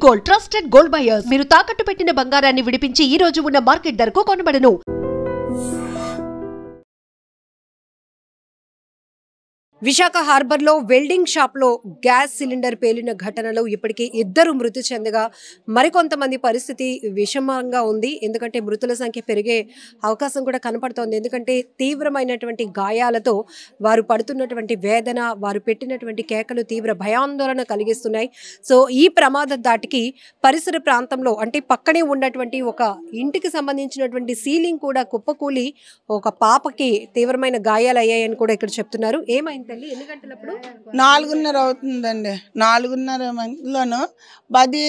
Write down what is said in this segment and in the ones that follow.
Gold trusted gold buyers మీరు తాకట్టు పెట్టిన బంగారాన్ని విడిపించి ఈ రోజు ఉన్న మార్కెట్ ధరకు కొనబడను. విశాఖ హార్బర్లో వెల్డింగ్ షాప్లో గ్యాస్ సిలిండర్ పేలిన ఘటనలో ఇప్పటికీ 2 మృతి చెందగా మరికొంతమంది పరిస్థితి విషమంగా ఉంది. ఎందుకంటే మృతుల సంఖ్య పెరిగే అవకాశం కూడా కనపడుతోంది. ఎందుకంటే తీవ్రమైనటువంటి గాయాలతో వారు పడుతున్నటువంటి వేదన, వారు పెట్టినటువంటి కేకలు తీవ్ర భయాందోళన కలిగిస్తున్నాయి. సో ఈ ప్రమాద దాటికి పరిసర ప్రాంతంలో అంటే పక్కనే ఉన్నటువంటి ఒక ఇంటికి సంబంధించినటువంటి సీలింగ్ కూడా కుప్పకూలి ఒక పాపకి తీవ్రమైన గాయాలు అయ్యాయని కూడా ఇక్కడ చెప్తున్నారు. ఏమైంది? 4:30 అవుతుందండి. 4:30 మందిలోను 10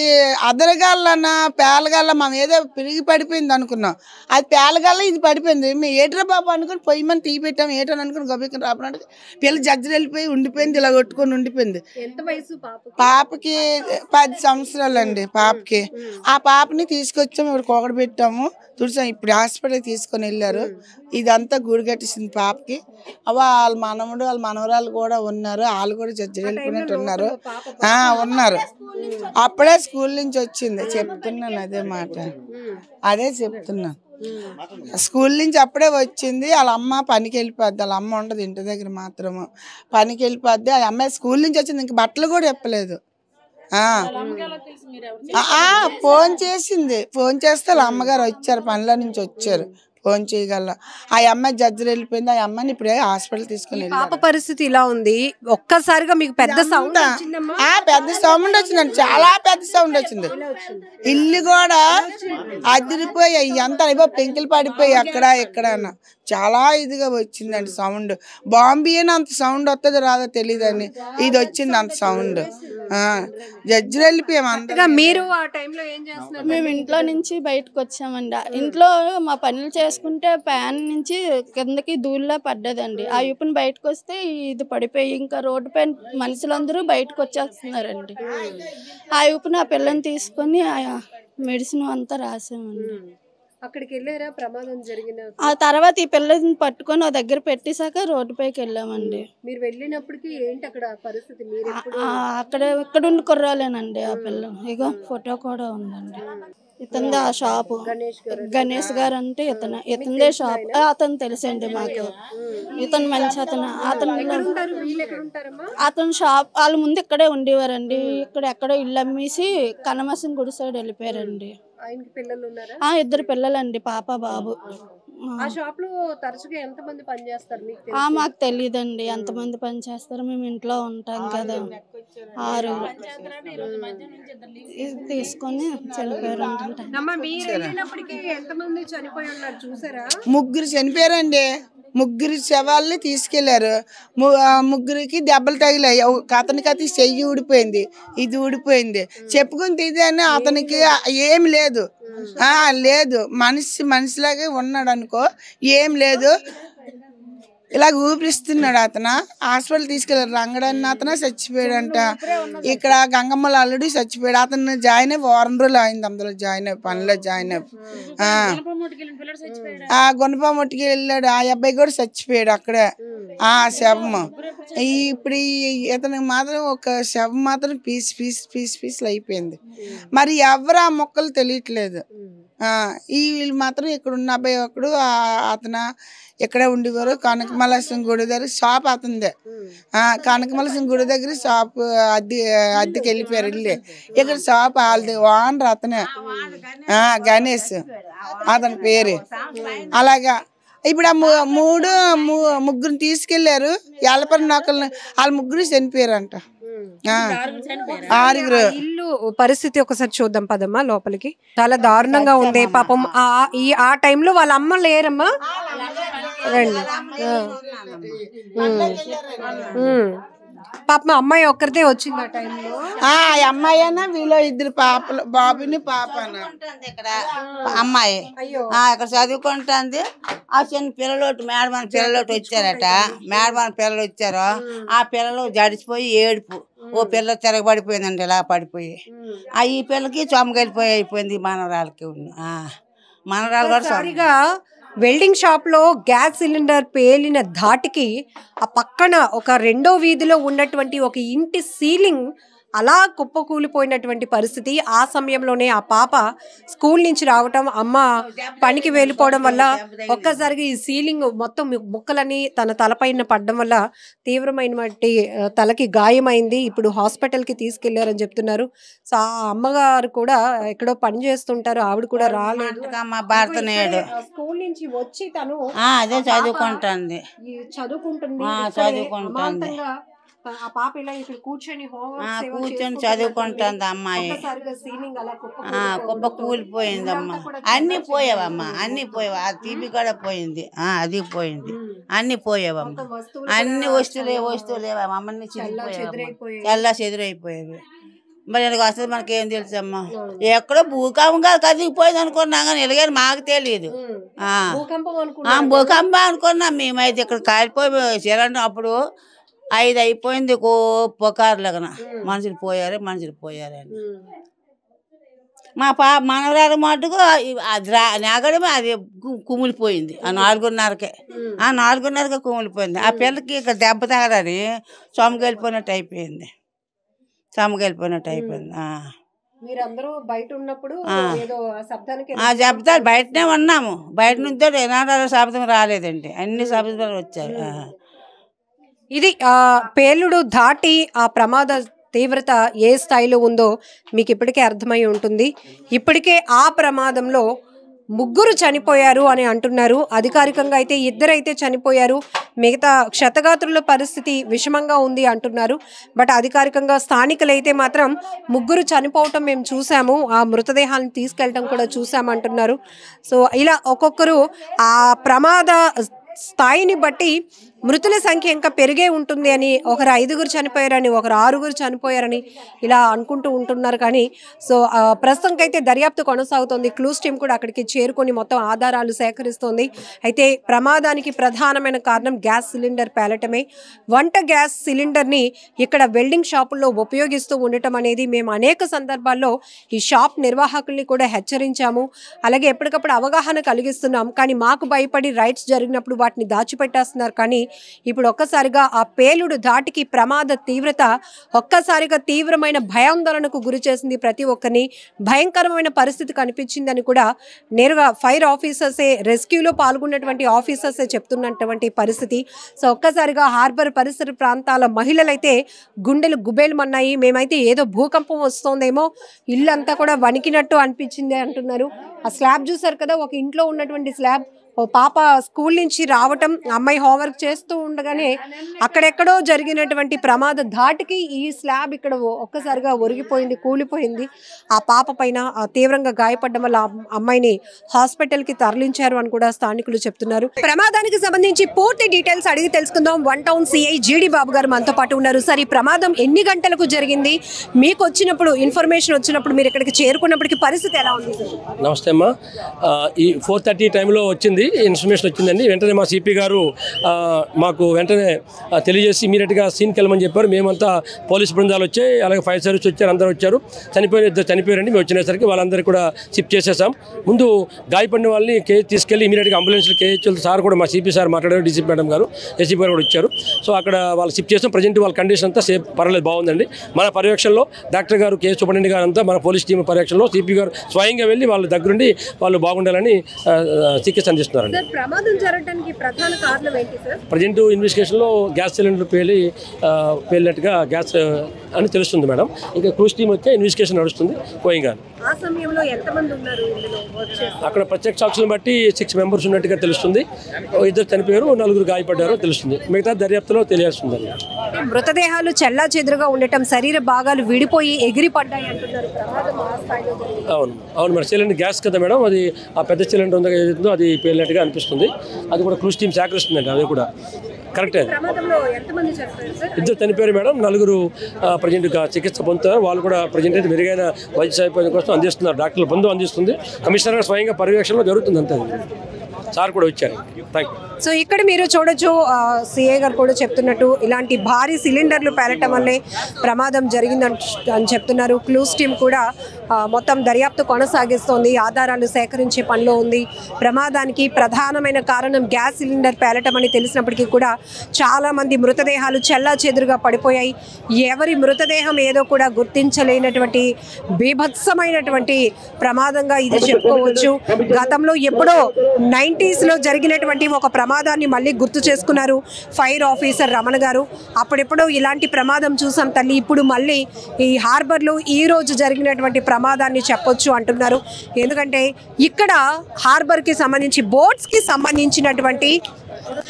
అదరగాళ్ళన పేలగాళ్ళ మనం ఏదో పిరిగి పడిపోయింది అనుకున్నాం. అది పేలగాళ్ళ ఇది పడిపోయింది. మేము ఏట్రా బాబు అనుకుని పొయ్యి మంది టీ పెట్టాము. ఏటని అనుకుని గొబ్బెక్కని రాపడానికి పిల్ల జజ్జలు వెళ్ళిపోయి ఉండిపోయింది. ఇలా కొట్టుకొని ఉండిపోయింది. పాపకి 10 సంవత్సరాలు అండి పాపకి. ఆ పాపని తీసుకొచ్చాము. ఇప్పుడు కోకడ పెట్టాము, తుడిచాము. ఇప్పుడు హాస్పిటల్కి తీసుకొని వెళ్ళారు. ఇదంతా గూడు కట్టేసింది పాపకి. వాళ్ళ మనవడు వాళ్ళ మనవరాలు కూడా ఉన్నారు. వాళ్ళు కూడా జడ్జిలు వెళ్ళిపోయినట్టు ఉన్నారు. ఉన్నారు. అప్పుడే స్కూల్ నుంచి వచ్చింది. చెప్తున్నాను అదే మాట, అదే చెప్తున్నాను. స్కూల్ నుంచి అప్పుడే వచ్చింది. వాళ్ళ అమ్మ పనికి వెళ్ళిపోద్ది. వాళ్ళ అమ్మ ఉండదు ఇంటి దగ్గర, మాత్రము పనికి వెళ్ళిపోద్ది. ఆ అమ్మాయి స్కూల్ నుంచి వచ్చింది. ఇంక బట్టలు కూడా చెప్పలేదు. ఫోన్ చేసింది. ఫోన్ చేస్తే వాళ్ళ అమ్మగారు వచ్చారు, పనిలో నుంచి వచ్చారు. ఫోన్ చేయగల ఆ అమ్మాయి జడ్జిలు వెళ్ళిపోయింది. ఆ అమ్మాయిని ఇప్పుడే హాస్పిటల్ తీసుకుని పాప పరిస్థితి ఇలా ఉంది. ఒక్కసారిగా మీకు పెద్ద సౌండ్ పెద్ద సౌండ్ వచ్చిందండి. చాలా పెద్ద సౌండ్ వచ్చింది. ఇల్లు కూడా అదిరిపోయాయి. ఎంత అయిపో పెంకులు పడిపోయి అక్కడ ఇక్కడ చాలా ఇదిగా వచ్చిందండి సౌండ్. బాంబే అని అంత సౌండ్ వస్తుందో రాదో తెలియదండి. ఇది వచ్చింది అంత సౌండ్. జడ్జిలు వెళ్ళిపోయాము. అంతగా మీరు ఆ టైంలో ఏం చేస్తున్నారు? మేము ఇంట్లో నుంచి బయటకు వచ్చామండి. ఇంట్లో మా పనులు చేసుకుంటే ప్యాన్ నుంచి కిందకి ధూళిలా పడ్డదండి. ఆ యూపుని బయటకు వస్తే ఇది పడిపోయి ఇంకా రోడ్డు పైన మనుషులందరూ బయటకు వచ్చేస్తున్నారండి. ఆ యూపుని ఆ పిల్లని తీసుకొని మెడిసిన్ అంతా రాసామండి. అక్కడికి వెళ్ళారా? ప్రమాదం జరిగిన ఆ తర్వాత ఈ పిల్లని పట్టుకొని ఆ దగ్గర పెట్టేశాక రోడ్డు పైకి వెళ్ళామండి. మీరు వెళ్ళినప్పటికీ ఏంటి అక్కడ పరిస్థితి? ఇక్కడ ఉండి కుర్రాలేనండి ఆ పిల్ల. ఇగో ఫోటో కూడా ఉందండి. ఇతంది ఆ షాపు. గణేష్ గారు అంటే ఇతందే షాప్. అతను తెలుసండి మాకు. ఇతను మంచి అతను షాప్ వాళ్ళ ముందు ఇక్కడే ఉండేవారండి. ఇక్కడ ఎక్కడో ఇల్లు అమ్మేసి కనమసం గుడి సైడ్ వెళ్ళిపోయారండి. 2 పిల్లలండి, పాప బాబు. ఆ షాప్ లో తరచుగా ఎంత మంది పని చేస్తారు? మాకు తెలియదండి ఎంతమంది పని చేస్తారు. మేము ఇంట్లో ఉంటాం కదా. 6 తీసుకొని చనిపోయారు. ముగ్గురు చనిపోయారండి. 3 శవాల్ని తీసుకెళ్లారు. 3కి దెబ్బలు తగిలాయి. అతనికి అది చెయ్యి ఊడిపోయింది, ఇది ఊడిపోయింది. చెప్పుకుని తీదని అతనికి ఏమి లేదు. లేదు, మనిషిలాగే ఉన్నాడు అనుకో, ఏం లేదు. ఇలాగ ఊపిరిస్తున్నాడు. అతను హాస్పిటల్ తీసుకెళ్ళారు. రంగడన్న అతను చచ్చిపోయాడంట. ఇక్కడ గంగమ్మల అల్లుడు చచ్చిపోయాడు. అతను జాయిన్ అయ్యి 1 రోజులు అయింది. అందులో జాయిన్ అయ్యి పనిలో జాయిన్ అయ్యి గుణపముట్టికి వెళ్ళాడు. ఆ అబ్బాయి కూడా చచ్చిపోయాడు అక్కడే. ఆ శవం ఇప్పుడు ఇతనికి మాత్రం ఒక శవం మాత్రం పీసులు అయిపోయింది. మరి ఎవరు ఆ మొక్కలు తెలియట్లేదు. వీళ్ళు మాత్రం ఇక్కడ ఉన్న అబ్బాయి ఒకడు, అతను ఇక్కడే ఉండేవారు. కనకమలసం గుడి దగ్గర షాప్ అతనిదే. కనకమలసం గుడి దగ్గర షాప్ అద్దెకి వెళ్ళిపోయారు. ఇల్లు ఇక్కడ షాప్ వాళ్ళది. ఓనర్ అతనే, గణేష్ అతని పేరు. అలాగా ఇప్పుడు ఆ ముగ్గురిని తీసుకెళ్లారు. ఎల్లపరి నౌకల్ని వాళ్ళ 3 చనిపోయారంట. 6 ఇల్లు పరిస్థితి ఒకసారి చూద్దాం పదమ్మా లోపలికి. చాలా దారుణంగా ఉంది పాపం. ఆ టైంలో వాళ్ళ అమ్మ లేరమ్మా. రండి. పాప అమ్మాయి ఒక్కరితే వచ్చింది ఆ టైంలో. అమ్మాయి అన్న వీళ్ళు 2 పాపలు, బాబుని పాప ఇక్కడ అమ్మాయి ఇక్కడ చదువుకుంటుంది. ఆ చిన్న పిల్లలోటి మేడమన పిల్లలోటి వచ్చారట. మేడమన పిల్లలు వచ్చారు. ఆ పిల్లలు జడిచిపోయి ఏడుపు. ఓ పిల్ల తిరగబడిపోయిందండి, ఇలా పడిపోయి. ఈ పిల్లకి చొమ్మగలిపోయి అయిపోయింది. మనవరాలకి మనవరాలు కూడా వెల్డింగ్ షాప్ లో గ్యాస్ సిలిండర్ పేలిన ధాటికి ఆ పక్కన ఒక 2వ వీధిలో ఉన్నటువంటి ఒక ఇంటి సీలింగ్ అలా కుప్పకూలిపోయినటువంటి పరిస్థితి. ఆ సమయంలోనే ఆ పాప స్కూల్ నుంచి రావటం, అమ్మ పనికి వెళ్ళిపోవడం వల్ల ఒక్కసారిగా ఈ సీలింగ్ మొత్తం ముక్కలని తన తలపైన పడడం వల్ల తీవ్రమైనటువంటి తలకి గాయమైంది. ఇప్పుడు హాస్పిటల్కి తీసుకెళ్లారని చెప్తున్నారు. సో ఆ అమ్మగారు కూడా ఎక్కడో పని చేస్తుంటారు, ఆవిడ కూడా రాలేదు. స్కూల్ నుంచి వచ్చి తను అదే చదువుకుంటుంది. అమాంతంగా ఆ పాప ఇలా ఇక్కడ కూర్చొని చదువుకుంటుంది అమ్మాయి. కుప్ప కూలిపోయింది అమ్మ. అన్ని పోయావమ్మా, అన్ని పోయావు. ఆ టీవీ కూడా పోయింది, అది పోయింది, అన్ని పోయావమ్మా. అన్ని వస్తువులేవా అమ్మని చల్లా చెదిరైపోయేవి. మరి వస్తుంది మనకేం తెలుసమ్మా. ఎక్కడో భూకంపంగా కదిగిపోయింది అనుకున్నాం కానీ ఎలాగని మాకు తెలియదు. భూకంపం అనుకున్నాం మేమైతే. ఇక్కడ కాలిపోయి సిలిండర్ అప్పుడు 5 అయిపోయింది. పొకారులగన మనుషులు పోయారని మా మనవరాలు మటుకు నాగడమే అది కుమిలిపోయింది. ఆ 4:30కే కుమిలిపోయింది. ఆ పిల్లకి ఇక్కడ దెబ్బ తగలని సొమ్మకెళ్ళిపోయినట్టు అయిపోయింది. మీరందరూ బయట ఉన్నప్పుడు శబ్దాలు బయటనే ఉన్నాము. బయట నుంచి ఎనాడాల శబ్దం రాలేదండి, అన్ని శబ్దాలు వచ్చాయి. ఇది పేలుడు దాటి ఆ ప్రమాద తీవ్రత ఏ స్థాయిలో ఉందో మీకు ఇప్పటికే అర్థమై ఉంటుంది. ఇప్పటికే ఆ ప్రమాదంలో 3 చనిపోయారు అని అంటున్నారు. అధికారికంగా అయితే 2 అయితే చనిపోయారు, మిగతా క్షతగాత్రుల పరిస్థితి విషమంగా ఉంది అంటున్నారు. బట్ అధికారికంగా స్థానికులైతే మాత్రం 3 చనిపోవటం మేము చూసాము, ఆ మృతదేహాలను తీసుకెళ్ళటం కూడా చూసామంటున్నారు. సో ఇలా ఒక్కొక్కరు ఆ ప్రమాద స్థాయిని బట్టి మృతుల సంఖ్య ఇంకా పెరిగే ఉంటుంది అని, ఒకరు 5 చనిపోయారని, ఒకరు 6 చనిపోయారని ఇలా అనుకుంటూ ఉంటున్నారు. కానీ సో ప్రస్తుతానికి అయితే దర్యాప్తు కొనసాగుతోంది. క్లూస్ టీం కూడా అక్కడికి చేరుకొని మొత్తం ఆధారాలు సేకరిస్తోంది. అయితే ప్రమాదానికి ప్రధానమైన కారణం గ్యాస్ సిలిండర్ పేలటమే. వంట గ్యాస్ సిలిండర్ని ఇక్కడ వెల్డింగ్ షాపుల్లో ఉపయోగిస్తూ ఉండటం అనేది మేము అనేక సందర్భాల్లో ఈ షాప్ నిర్వాహకుల్ని కూడా హెచ్చరించాము. అలాగే ఎప్పటికప్పుడు అవగాహన కలిగిస్తున్నాం. కానీ మాకు భయపడి రైడ్స్ జరిగినప్పుడు వాటిని దాచిపెట్టేస్తున్నారు. కానీ ఇప్పుడు ఒక్కసారిగా ఆ పేలుడు ధాటికి ప్రమాద తీవ్రత ఒక్కసారిగా తీవ్రమైన భయాందోళనకు గురి చేసింది. ప్రతి ఒక్కరిని భయంకరమైన పరిస్థితి కనిపించిందని కూడా నేరుగా ఫైర్ ఆఫీసర్సే, రెస్క్యూలో పాల్గొన్నటువంటి ఆఫీసర్సే చెప్తున్నటువంటి పరిస్థితి. సో ఒక్కసారిగా హార్బర్ పరిసర ప్రాంతాల మహిళలైతే గుండెలు గుబేలుమన్నాయి. మేమైతే ఏదో భూకంపం వస్తుందేమో, ఇల్లంతా కూడా వణికినట్టు అనిపించింది అంటున్నారు. ఆ స్లాబ్ చూసారు కదా, ఒక ఇంట్లో ఉన్నటువంటి స్లాబ్. ఓ పాప స్కూల్ నుంచి రావటం, అమ్మాయి హోంవర్క్ చేస్తూ ఉండగానే అక్కడెక్కడో జరిగినటువంటి ప్రమాద ధాటికి ఈ స్లాబ్ ఇక్కడ ఒక్కసారిగా ఒరిగిపోయింది, కూలిపోయింది. ఆ పాప పైన తీవ్రంగా గాయపడడం వల్ల అమ్మాయిని హాస్పిటల్కి తరలించారు అని కూడా స్థానికులు చెప్తున్నారు. ప్రమాదానికి సంబంధించి పూర్తి డీటెయిల్స్ అడిగి తెలుసుకుందాం. 1 టౌన్ సిఐ జీడి బాబు గారు మనతో పాటు ఉన్నారు. సార్, ఈ ప్రమాదం ఎన్ని గంటలకు జరిగింది? మీకు వచ్చినప్పుడు ఇన్ఫర్మేషన్ వచ్చినప్పుడు మీరు ఇక్కడికి చేరుకున్నప్పటికీ పరిస్థితి ఎలా ఉంది? నమస్తే అమ్మా. ఈ 4:30 టైంలో వచ్చింది ఇన్ఫర్మేషన్ వచ్చిందండి. వెంటనే మా సిపి గారు మాకు వెంటనే తెలియజేసి ఇమీడియట్గా సీన్కి వెళ్ళమని చెప్పారు. మేమంతా పోలీస్ బృందాలు వచ్చాయి, అలాగే ఫైర్ సర్వీస్ వచ్చారు, అందరూ వచ్చారు. 2 చనిపోయారండి. మేము వచ్చినసరికి వాళ్ళందరికీ కూడా షిఫ్ట్ చేసేసాం. ముందు గాయపడిన వాళ్ళని కేజ్ తీసుకెళ్ళి ఇమీడియట్గా అంబులెన్స్లో కేజ్ సార్ కూడా, మా సిపి సార్ మాట్లాడారు, డీసీపీ మేడం గారు, ఏసీపీ గారు కూడా వచ్చారు. సో అక్కడ వాళ్ళు షిఫ్ట్ చేసాం. ప్రజెంట్ వాళ్ళ కండిషన్ అంతా సేఫ్, పర్వాలేదు, బాగుందండి. మన పర్యవేక్షణలో డాక్టర్ గారు, కేసు సూపరింటెండెంట్ గారు అంతా మన పోలీస్ టీం పర్యవేక్షణలో సిపి గారు స్వయంగా వెళ్ళి వాళ్ళ దగ్గరుండి వాళ్ళు బాగుండాలని చికిత్స అందిస్తున్నారు. ప్రమాదం జరగడానికి ప్రధాన కారణం ఏంటి సార్? ప్రజెంట్ ఇన్వెస్టిగేషన్లో గ్యాస్ సిలిండర్ పేలినట్టుగా గ్యాస్ అని తెలుస్తుంది మేడం. ఇంకా క్రూజ్ టీం వచ్చే ఇన్వెస్టిగేషన్ నడుస్తుంది గోయింగ్ ఆన్. ఆ సమయంలో ఎంతమంది ఉన్నారు ఇందులో? అక్కడ ప్రత్యక్ష సాక్షులను బట్టి 6 మెంబర్స్ ఉన్నట్టుగా తెలుస్తుంది. 2 చనిపోయారు, 4 గాయపడ్డారో తెలుస్తుంది. మిగతా దర్యాప్తులో తెలియాల్సింది. మృతదేహాలు చెల్లా చెదురుగా ఉండటం, శరీర భాగాలు విడిపోయి ఎగిరి పడ్డాయి అంటున్నారు. అవును మరి సిలిండర్ గ్యాస్ కదా మేడం, అది ఆ పెద్ద సిలిండర్ ఉందో ఏదైతుందో అది పేలినట్టుగా అనిపిస్తుంది. అది కూడా క్రూజ్ టీం సేకరిస్తుందండి. అది కూడా కరెక్టే. 2 చనిపోయారు మేడం, 4 ప్రజెంట్ చికిత్స పొందుతారు. వాళ్ళు కూడా ప్రజెంట్ అయితే మెరుగైన వైద్య సహాయం కోసం అందిస్తున్నారు. డాక్టర్ల బంధు అందిస్తుంది. కమిషనర్ గారు స్వయంగా పర్యవేక్షణలో జరుగుతుంది అంతే. సార్ కూడా వచ్చారు. Thank you. సో ఇక్కడ మీరు చూడొచ్చు, సిఐ గారు కూడా చెప్తున్నట్టు ఇలాంటి భారీ సిలిండర్లు పేలటం వల్లే ప్రమాదం జరిగిందని చెప్తున్నారు. క్లూస్ టీమ్ కూడా మొత్తం దర్యాప్తు కొనసాగిస్తోంది, ఆధారాలు సేకరించే పనిలో ఉంది. ప్రమాదానికి ప్రధానమైన కారణం గ్యాస్ సిలిండర్ పేలటం అని తెలిసినప్పటికీ కూడా చాలామంది మృతదేహాలు చెల్లాచెదురుగా పడిపోయాయి. ఎవరి మృతదేహం ఏదో కూడా గుర్తించలేనటువంటి బీభత్సమైనటువంటి ప్రమాదంగా ఇది చెప్పుకోవచ్చు. గతంలో ఎప్పుడో 90s లో జరిగినటువంటి ఒక ప్రమాదాన్ని మళ్ళీ గుర్తు చేసుకున్నారు ఫైర్ ఆఫీసర్ రమణ గారు. అప్పుడెప్పుడో ఇలాంటి ప్రమాదం చూసాం తల్లి, ఇప్పుడు మళ్ళీ ఈ హార్బర్లో ఈ రోజు జరిగినటువంటి ప్రమాదాన్ని చెప్పొచ్చు అంటున్నారు. ఎందుకంటే ఇక్కడ హార్బర్కి సంబంధించి బోట్స్కి సంబంధించినటువంటి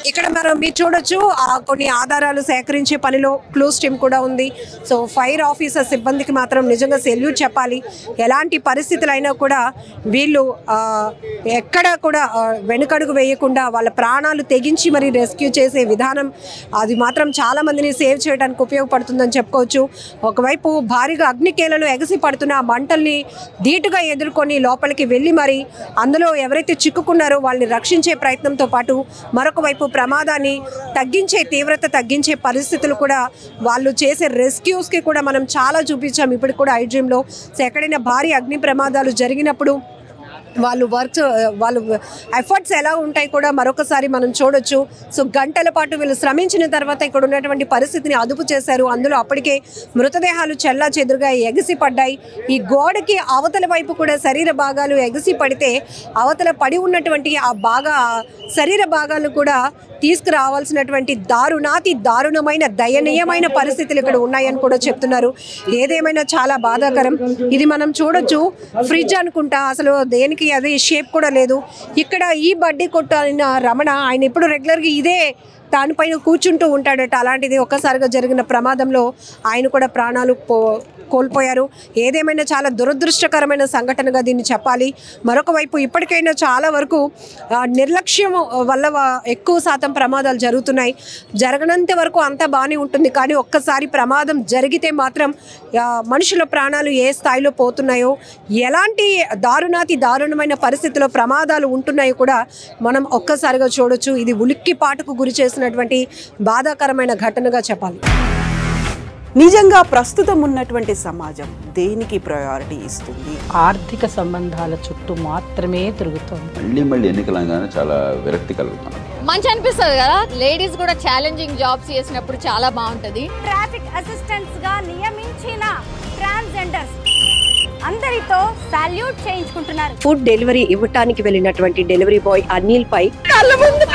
ఇక్కడ మీరు చూడొచ్చు కొన్ని ఆధారాలు సేకరించే పనిలో క్లూస్ టీమ్ కూడా ఉంది. సో ఫైర్ ఆఫీసర్ సిబ్బందికి మాత్రం నిజంగా సెల్యూట్ చెప్పాలి. ఎలాంటి పరిస్థితులైనా కూడా వీళ్ళు ఎక్కడ కూడా వెనుకడుగు వేయకుండా వాళ్ళ ప్రాణాలు తెగించి మరి రెస్క్యూ చేసే విధానం అది మాత్రం చాలా మందిని సేవ్ చేయడానికి ఉపయోగపడుతుందని చెప్పుకోవచ్చు. ఒకవైపు భారీగా అగ్నికేలలో ఎగసి పడుతున్న ఆ మంటల్ని ధీటుగా ఎదుర్కొని లోపలికి వెళ్ళి మరి అందులో ఎవరైతే చిక్కుకున్నారో వాళ్ళని రక్షించే ప్రయత్నంతో పాటు మరొక వైపు ప్రమాదాన్ని తీవ్రత తగ్గించే పరిస్థితులు కూడా వాళ్ళు చేసే రెస్క్యూస్కి కూడా మనం చాలా చూపించాం ఇప్పుడు కూడా ఐడ్రీమ్లో. సో ఎక్కడైనా భారీ అగ్ని ప్రమాదాలు జరిగినప్పుడు వాళ్ళు ఎఫర్ట్స్ ఎలా ఉంటాయి కూడా మరొకసారి మనం చూడొచ్చు. సో గంటల పాటు వీళ్ళు శ్రమించిన తర్వాత ఇక్కడ ఉన్నటువంటి పరిస్థితిని అదుపు చేశారు. అందులో అప్పటికే మృతదేహాలు చెల్లాచెదురుగా ఎగిసి పడ్డాయి. ఈ గోడకి అవతల వైపు కూడా శరీర భాగాలు ఎగిసి పడితే అవతల పడి ఉన్నటువంటి ఆ శరీర భాగాలను కూడా తీసుకురావాల్సినటువంటి దారుణమైన దయనీయమైన పరిస్థితులు ఇక్కడ ఉన్నాయని కూడా చెప్తున్నారు. ఏదేమైనా చాలా బాధాకరం. ఇది మనం చూడొచ్చు, ఫ్రిడ్జ్ అనుకుంటా, అసలు దేనికి అదే షేప్ కూడా లేదు. ఇక్కడ ఈ బడ్డీ కొట్టిన రమణ ఆయన ఎప్పుడు రెగ్యులర్గా ఇదే దానిపైన కూర్చుంటూ ఉంటాడట. అలాంటిది ఒక్కసారిగా జరిగిన ప్రమాదంలో ఆయన కూడా ప్రాణాలు కోల్పోయారు. ఏదేమైనా చాలా దురదృష్టకరమైన సంఘటనగా దీన్ని చెప్పాలి. మరొక వైపు ఇప్పటికైనా చాలా వరకు నిర్లక్ష్యం వల్ల ఎక్కువ శాతం ప్రమాదాలు జరుగుతున్నాయి. జరగనంత వరకు అంతా బాగానే ఉంటుంది, కానీ ఒక్కసారి ప్రమాదం జరిగితే మాత్రం మనుషుల ప్రాణాలు ఏ స్థాయిలో పోతున్నాయో, ఎలాంటి దారుణమైన పరిస్థితుల్లో ప్రమాదాలు ఉంటున్నాయో కూడా మనం ఒక్కసారిగా చూడొచ్చు. ఇది ఉలిక్కిపాటుకు గురి చేసినటువంటి బాధాకరమైన ఘటనగా చెప్పాలి. నిజంగా ప్రస్తుతం ఉన్నటువంటి సమాజం దేనికి ప్రయారిటీ ఇస్తుంది? ఆర్థిక సంబంధాల చుట్టూ మాత్రమే తిరుగుతుంది. మళ్ళీ ఎన్నికలంగానే చాలా విరక్తి కలుగుతుంది. మంచి అనిపిస్తుంది కదా, లేడీస్ కూడా ఛాలెంజింగ్ జాబ్స్ చేసినప్పుడు చాలా బాగుంటది. ట్రాఫిక్ అసిస్టెంట్స్ గా నియమించిన ట్రాన్స్జెండర్స్ అందరితో సాల్యూట్ చేయించుకుంటున్నారు. ఫుడ్ డెలివరీ ఇవ్వటానికి వెళ్ళినటువంటి డెలివరీ బాయ్ అనిల్ పై కళ్ళ ముందు